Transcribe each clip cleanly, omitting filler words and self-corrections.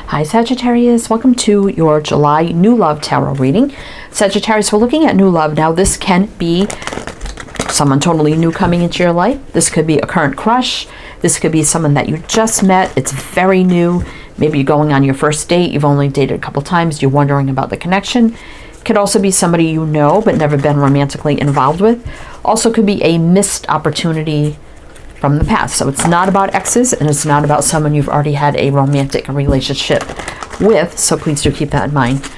Hi Sagittarius, welcome to your July New Love Tarot reading. Sagittarius, we're looking at new love. Now this can be someone totally new coming into your life. This could be a current crush. This could be someone that you just met. It's very new. Maybe you're going on your first date. You've only dated a couple times. You're wondering about the connection. Could also be somebody you know but never been romantically involved with. Also could be a missed opportunity from the past. So it's not about exes, and it's not about someone you've already had a romantic relationship with. So please do keep that in mind.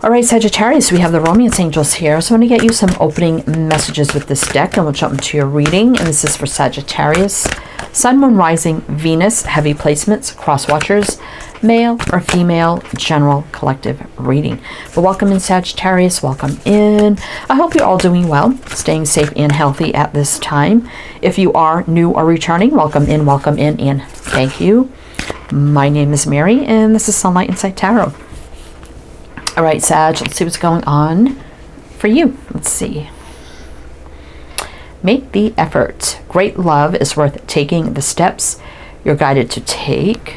All right, Sagittarius, we have the romance angels here. So I'm going to get you some opening messages with this deck, and we'll jump into your reading. And this is for Sagittarius. Sun, Moon, Rising, Venus, heavy placements, cross watchers, male or female, general collective reading. But welcome in, Sagittarius. Welcome in. I hope you're all doing well, staying safe and healthy at this time. If you are new or returning, welcome in, and thank you. My name is Mary, and this is Sunlight Insight Tarot. All right, Sag, let's see what's going on for you. Let's see. Make the effort. Great love is worth taking the steps you're guided to take.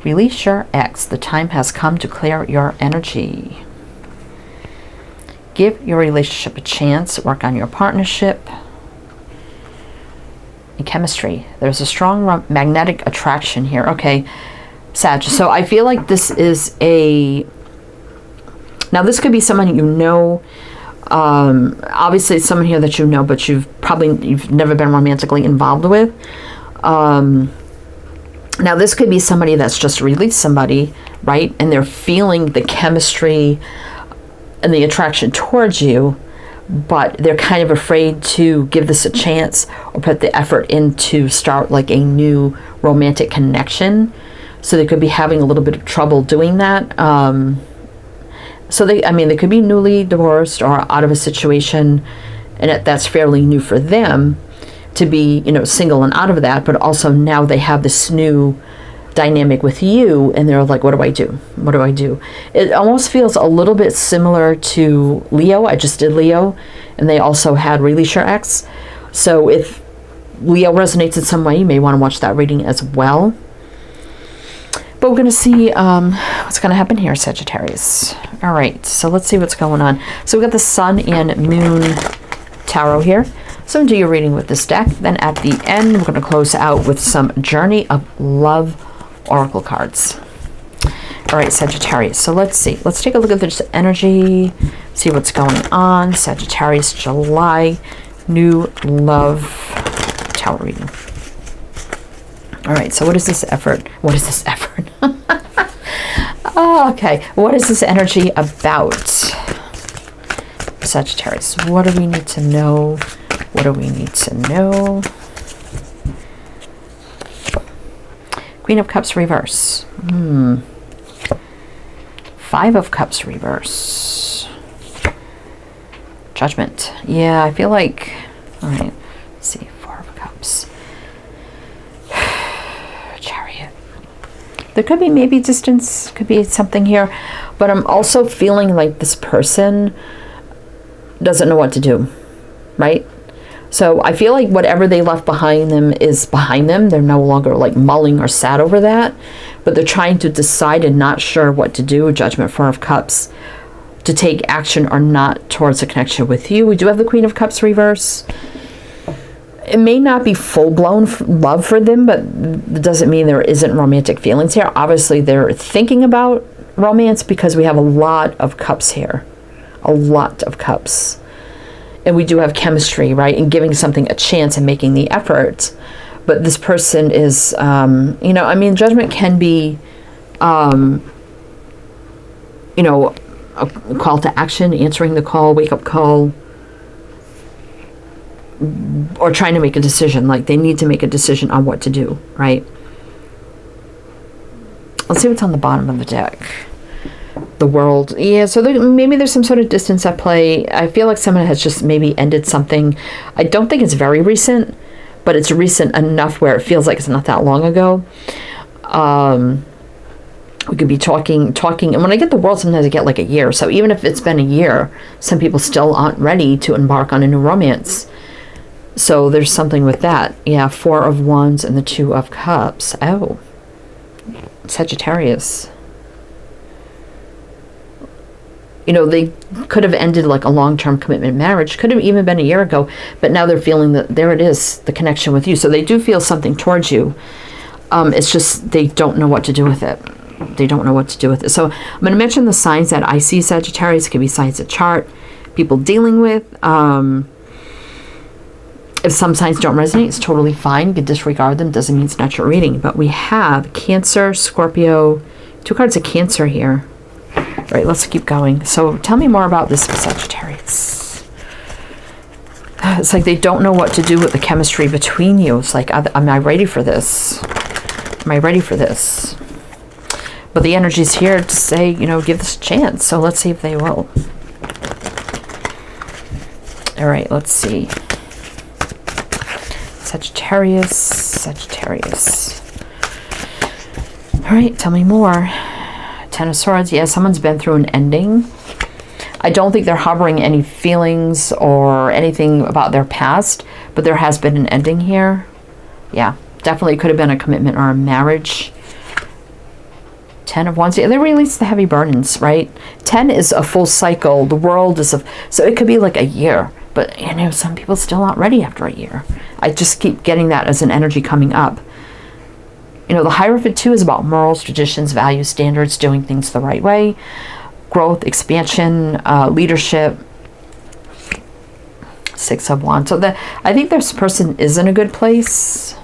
Release your ex. The time has come to clear your energy. Give your relationship a chance. Work on your partnership. And chemistry. There's a strong magnetic attraction here. Okay, Sag. So I feel like this is a... Now this could be someone you know. Obviously it's someone here that you know, but you've never been romantically involved with. Now this could be somebody that's just released somebody, right? And they're feeling the chemistry and the attraction towards you, but they're kind of afraid to give this a chance or put the effort in to start like a new romantic connection. So they could be having a little bit of trouble doing that. So they could be newly divorced or out of a situation, and that's fairly new for them to be, single and out of that. But also now they have this new dynamic with you, and they're like, what do I do? What do I do? It almost feels a little bit similar to Leo. I just did Leo, and they also had Release Your Ex. So if Leo resonates in some way, you may want to watch that reading as well. But we're going to see what's going to happen here, Sagittarius. All right, so let's see what's going on. So we got the Sun and Moon Tarot here. So do your reading with this deck. Then at the end, we're going to close out with some Journey of Love Oracle cards. All right, Sagittarius. So let's see. Let's take a look at this energy, see what's going on. Sagittarius, July, New Love Tarot reading. All right, so what is this effort? What is this effort? Oh, okay. What is this energy about? Sagittarius, what do we need to know? What do we need to know? Queen of Cups reverse. Five of Cups reverse. Judgment. Yeah, I feel like... All right, let's see. Four of Cups. Chariot. There could be maybe distance, could be something here, but I'm also feeling like this person doesn't know what to do, right? So I feel like whatever they left behind them is behind them. They're no longer like mulling or sad over that, but they're trying to decide and not sure what to do. Judgment, Four of Cups, to take action or not towards a connection with you. We do have the Queen of Cups reverse. It may not be full-blown love for them, but it doesn't mean there isn't romantic feelings here. Obviously, they're thinking about romance because we have a lot of cups here. A lot of cups. And we do have chemistry, right? And giving something a chance and making the effort. But this person is, judgment can be, a call to action, answering the call, wake-up call, or trying to make a decision. Like they need to make a decision on what to do, right? Let's see what's on the bottom of the deck. The World. Yeah, so maybe there's some sort of distance at play. I feel like someone has just maybe ended something. I don't think it's very recent, but it's recent enough where it feels like it's not that long ago. We could be talking, and when I get the World, sometimes I get like a year. So even if it's been a year, some people still aren't ready to embark on a new romance. So there's something with that. Yeah, Four of Wands and the Two of Cups. Oh, Sagittarius. You know, they could have ended like a long-term commitment marriage. Could have even been a year ago. But now they're feeling that there it is, the connection with you. So they do feel something towards you. It's just they don't know what to do with it. They don't know what to do with it. So I'm going to mention the signs that I see Sagittarius. It could be signs of chart, people dealing with. If some signs don't resonate, it's totally fine. You can disregard them. Doesn't mean it's not your reading. But we have Cancer, Scorpio, 2 cards of Cancer here. All right, let's keep going. So tell me more about this Sagittarius. It's like they don't know what to do with the chemistry between you. It's like, am I ready for this? Am I ready for this? But the energy's here to say, you know, give this a chance. So let's see if they will. All right, let's see. Sagittarius, Sagittarius. All right, tell me more. 10 of Swords. Yeah, someone's been through an ending. I don't think they're harboring any feelings or anything about their past, but there has been an ending here. Yeah, definitely could have been a commitment or a marriage. 10 of Wands. Yeah, they release the heavy burdens, right? 10 is a full cycle. The world is so it could be like a year, but you know, some people still aren't ready after a year. I just keep getting that as an energy coming up. You know, the Hierophant too is about morals, traditions, values, standards, doing things the right way, growth, expansion, leadership. 6 of Wands. So I think this person is in a good place,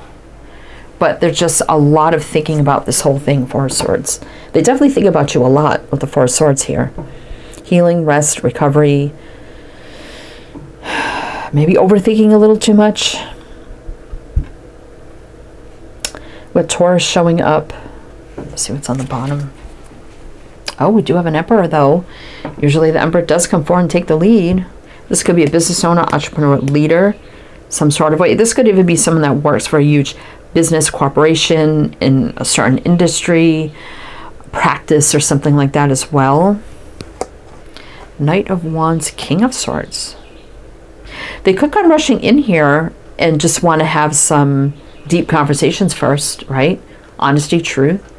but there's just a lot of thinking about this whole thing. 4 of Swords. They definitely think about you a lot with the 4 of Swords here. Healing, rest, recovery. Maybe overthinking a little too much. With Taurus showing up. Let's see what's on the bottom. Oh, we do have an Emperor though. Usually the Emperor does come forward and take the lead. This could be a business owner, entrepreneur, leader, some sort of way. This could even be someone that works for a huge business corporation in a certain industry, practice, or something like that as well. Knight of Wands, King of Swords. They could come rushing in here and just want to have some deep conversations first, right? Honesty, truth.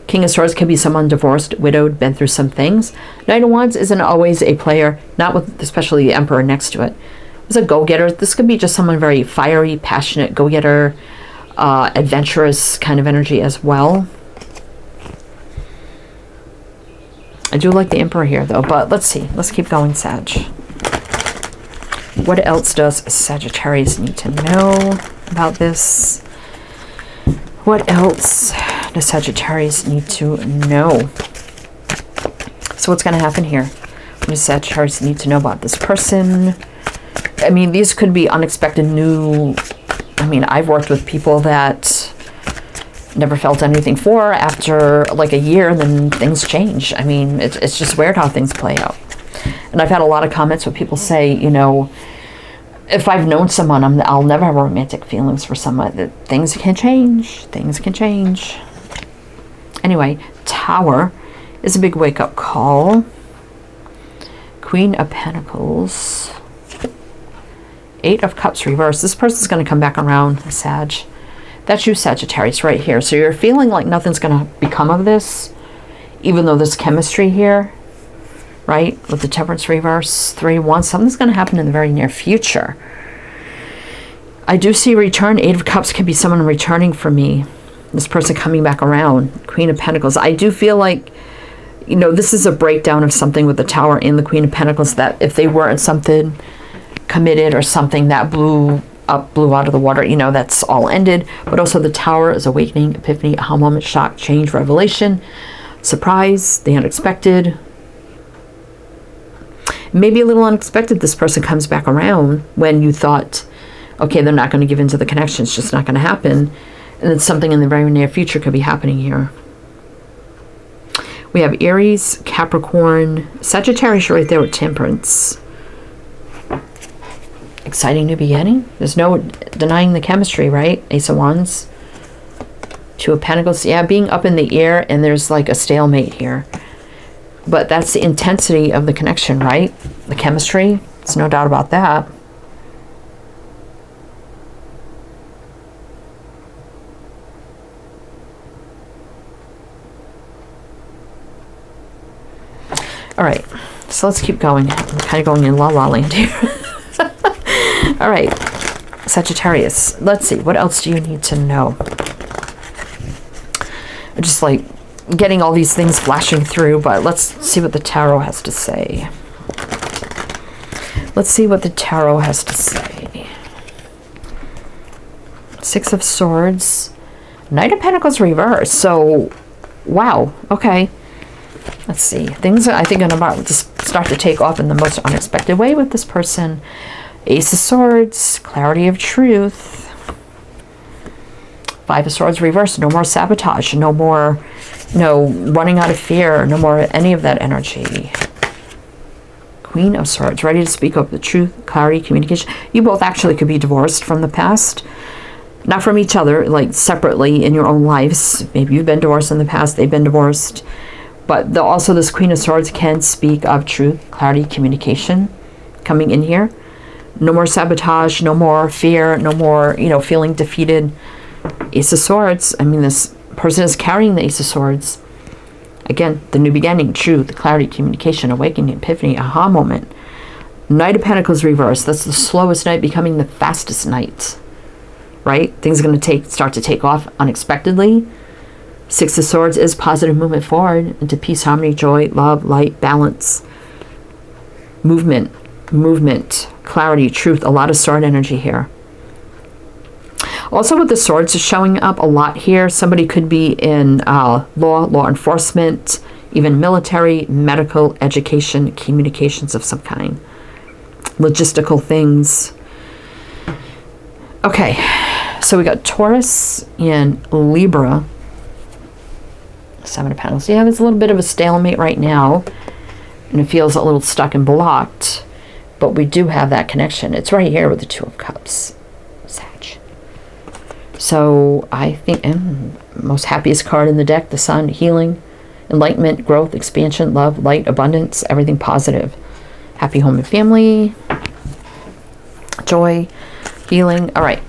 King of Swords can be someone divorced, widowed, been through some things. Knight of Wands isn't always a player, not with especially the Emperor next to it. It's a go-getter. This could be just someone very fiery, passionate, go-getter, adventurous kind of energy as well. I do like the Emperor here though, but let's see. Let's keep going, Sag. What else does Sagittarius need to know about this? What else does Sagittarius need to know? So what's going to happen here? What does Sagittarius need to know about this person? I mean, these could be unexpected new... I mean, I've worked with people that never felt anything for after like a year, and then things change. I mean, it's just weird how things play out. And I've had a lot of comments where people say, you know, if I've known someone, I'll never have romantic feelings for someone. That things can change. Things can change. Anyway, Tower is a big wake-up call. Queen of Pentacles. 8 of Cups reversed. This person's going to come back around, Sag. That's you, Sagittarius, right here. So you're feeling like nothing's going to become of this, even though there's chemistry here. Right? With the Temperance reverse, 3 of Wands, something's going to happen in the very near future. I do see return. 8 of Cups could be someone returning for me. This person coming back around. Queen of Pentacles. I do feel like, you know, this is a breakdown of something with the Tower and the Queen of Pentacles, that if they weren't something committed or something that blew out of the water, you know, that's all ended. But also the Tower is awakening, epiphany, aha moment, shock, change, revelation, surprise, the unexpected. Maybe a little unexpected, this person comes back around when you thought, okay, they're not going to give in to the connection. It's just not going to happen. And then something in the very near future could be happening here. We have Aries, Capricorn, Sagittarius right there with Temperance. Exciting new beginning. There's no denying the chemistry, right? Ace of Wands. 2 of Pentacles. Yeah, being up in the air, and there's like a stalemate here. But that's the intensity of the connection, right? The chemistry. There's no doubt about that. All right, so let's keep going. I'm kind of going in la la land here. All right, Sagittarius. Let's see, what else do you need to know? I'm just like getting all these things flashing through, but let's see what the tarot has to say. Let's see what the tarot has to say. Six of Swords, Knight of Pentacles reverse. So, wow, okay. Let's see. Things are, I think, are about to start to take off in the most unexpected way with this person. Ace of Swords, clarity of truth. Five of Swords reverse. No more sabotage. No more, running out of fear. No more any of that energy. Queen of Swords, ready to speak up the truth, clarity, communication. You both actually could be divorced from the past. Not from each other, like separately in your own lives. Maybe you've been divorced in the past, they've been divorced. But also this Queen of Swords can speak of truth, clarity, communication coming in here. No more sabotage, no more fear, no more, feeling defeated. Ace of Swords, I mean, this person is carrying the Ace of Swords. Again, the new beginning, truth, clarity, communication, awakening, epiphany, aha moment. Knight of Pentacles reverse. That's the slowest night becoming the fastest night. Right? Things are going to start to take off unexpectedly. Six of Swords is positive movement forward into peace, harmony, joy, love, light, balance, movement, clarity, truth. A lot of sword energy here. Also with the swords is showing up a lot here. Somebody could be in law enforcement, even military, medical, education, communications of some kind. Logistical things. Okay, so we got Taurus and Libra. Seven of Pentacles. Yeah, there's a little bit of a stalemate right now. And it feels a little stuck and blocked. But we do have that connection. It's right here with the Two of Cups. Sag. So I think, most happiest card in the deck, the Sun, healing, enlightenment, growth, expansion, love, light, abundance, everything positive. Happy home and family. Joy, healing. All right.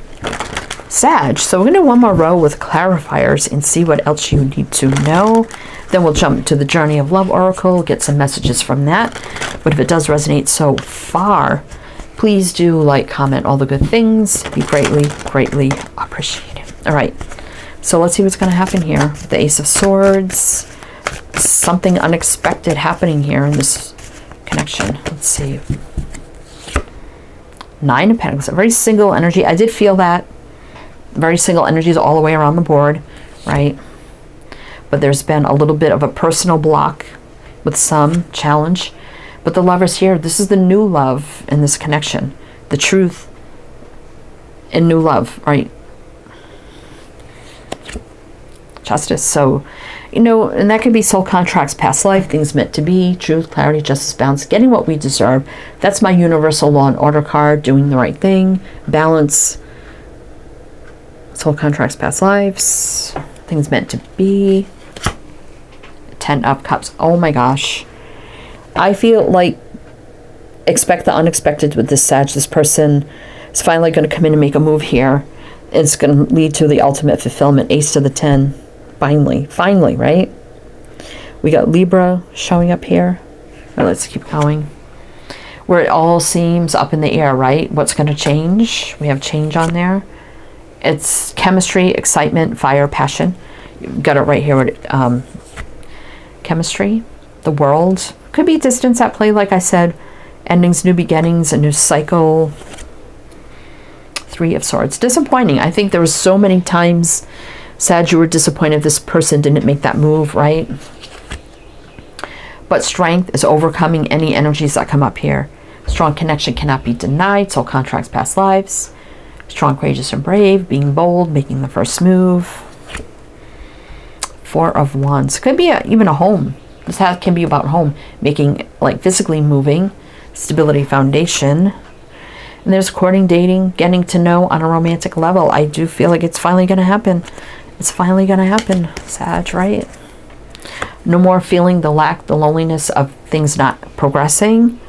Sag. So we're going to do one more row with clarifiers and see what else you need to know. Then we'll jump to the Journey of Love Oracle, get some messages from that. But if it does resonate so far, please do like, comment, all the good things. Be greatly appreciated. All right. So let's see what's going to happen here. The Ace of Swords. Something unexpected happening here in this connection. Let's see. Nine of Pentacles. A very single energy. I did feel that. Very single energies all the way around the board, right? But there's been a little bit of a personal block with some challenge. But the Lovers here, this is the new love in this connection. The truth in new love, right? Justice. So, and that could be soul contracts, past life, things meant to be, truth, clarity, justice, balance, getting what we deserve. That's my universal law and order card, doing the right thing, balance, soul contracts, past lives, things meant to be. Ten of Cups. Oh my gosh. I feel like expect the unexpected with this Sag. This person is finally going to come in and make a move here. It's going to lead to the ultimate fulfillment. Ace to the 10. Finally, right? We got Libra showing up here. All right, let's keep going. Where it all seems up in the air, right? What's going to change? We have change on there. It's chemistry, excitement, fire, passion. You've got it right here with chemistry, the world. Could be distance at play, like I said. Endings, new beginnings, a new cycle. Three of Swords. Disappointing. I think there was so many times, Sag, you were disappointed this person didn't make that move, right? But strength is overcoming any energies that come up here. Strong connection cannot be denied. Soul contracts, past lives. Strong, courageous, and brave. Being bold, making the first move. Four of Wands. Could be even a home. This can be about home. Making, like physically moving. Stability, foundation. And there's courting, dating, getting to know on a romantic level. I do feel like it's finally going to happen. It's finally going to happen, Sag, right? No more feeling the lack, the loneliness of things not progressing.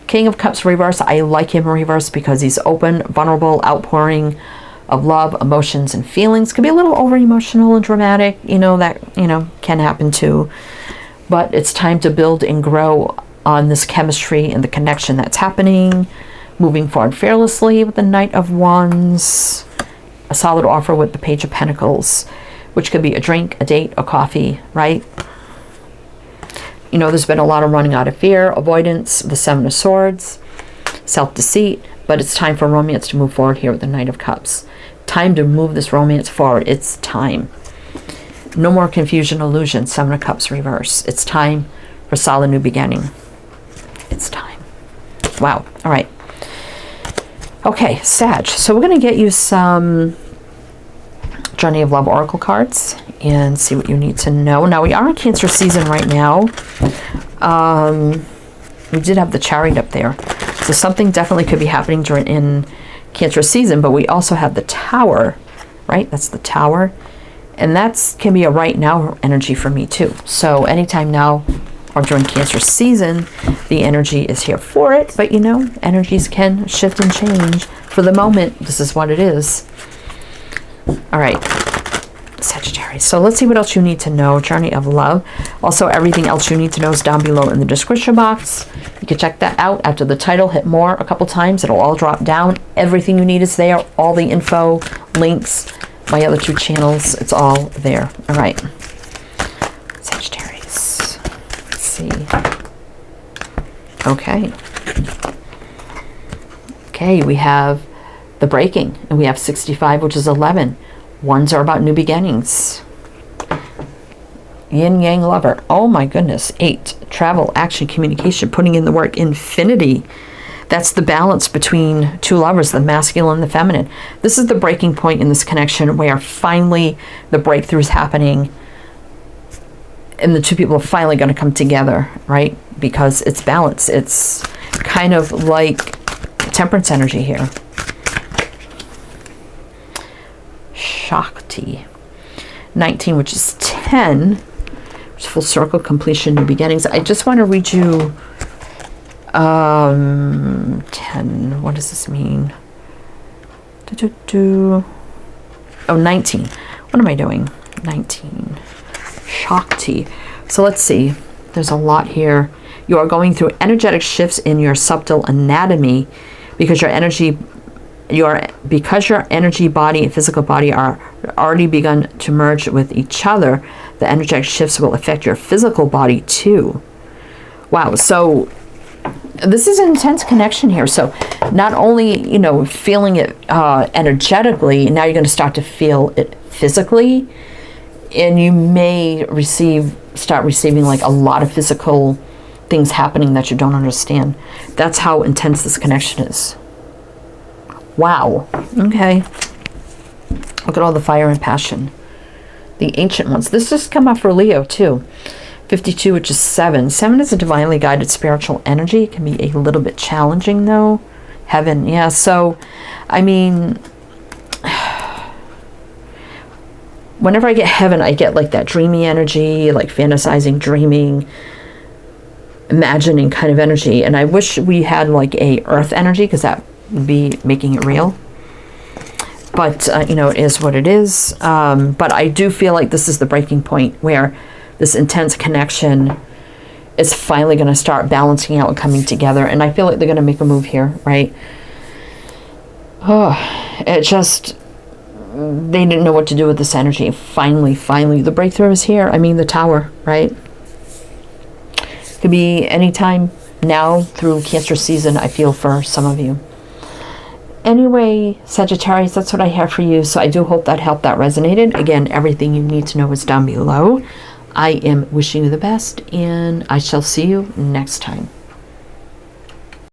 King of Cups reverse. I like him reverse because he's open, vulnerable, outpouring of love, emotions, and feelings. Could be a little over emotional and dramatic. That can happen too. But it's time to build and grow on this chemistry and the connection that's happening. Moving forward fearlessly with the Knight of Wands. A solid offer with the Page of Pentacles, which could be a drink, a date, a coffee, right? You know, there's been a lot of running out of fear, avoidance, the Seven of Swords, self-deceit, but it's time for romance to move forward here with the Knight of Cups. Time to move this romance forward. It's time. No more confusion, illusion, Seven of Cups reverse. It's time for solid new beginning. It's time. Wow. All right. Okay, Sag. So we're going to get you some Journey of Love Oracle cards and see what you need to know. Now, we are in Cancer season right now. We did have the Chariot up there. So something definitely could be happening in Cancer season, but we also have the Tower, right? That's the Tower. And that can be a right now energy for me too. So anytime now or during Cancer season, the energy is here for it. But you know, energies can shift and change. For the moment, this is what it is. All right, Sagittarius. So let's see what else you need to know. Journey of Love. Also, everything else you need to know is down below in the description box. You can check that out after the title. Hit more a couple times. It'll all drop down. Everything you need is there. All the info, links, my other 2 channels. It's all there. All right. Sagittarius. Let's see. Okay. Okay, we have the breaking, and we have 65, which is 11. Ones are about new beginnings. Yin Yang Lover. Oh my goodness. 8. Travel, action, communication, putting in the work. Infinity. That's the balance between 2 lovers, the masculine and the feminine. This is the breaking point in this connection where finally the breakthrough is happening and the 2 people are finally going to come together, right? Because it's balance. It's kind of like Temperance energy here. Shakti. 19, which is 10, which is full circle, completion, new beginnings. I just want to read you 10. What does this mean? Oh, 19. What am I doing? 19. Shakti. So let's see. There's a lot here. You are going through energetic shifts in your subtle anatomy because your energy body and physical body are already begun to merge with each other. The energetic shifts will affect your physical body too. Wow. So this is an intense connection here. So not only, you know, feeling it energetically, now you're going to start to feel it physically, and you may start receiving like a lot of physical things happening that you don't understand. That's how intense this connection is. Wow. Okay. Look at all the fire and passion. The Ancient Ones. This just come up for Leo too. 52, which is 7. 7 is a divinely guided spiritual energy. It can be a little bit challenging though. Heaven. Yeah. So, I mean, whenever I get heaven, I get like that dreamy energy, like fantasizing, dreaming, imagining kind of energy. And I wish we had like a earth energy, because that would be making it real. But, you know, it is what it is. But I do feel like this is the breaking point where this intense connection is finally going to start balancing out and coming together. And I feel like they're going to make a move here, right? Oh, it just, they didn't know what to do with this energy. Finally, the breakthrough is here. I mean, the Tower, right? Could be anytime now through Cancer season, I feel, for some of you. Anyway, Sagittarius, that's what I have for you. So I do hope that helped, that resonated. Again, everything you need to know is down below. I am wishing you the best, and I shall see you next time.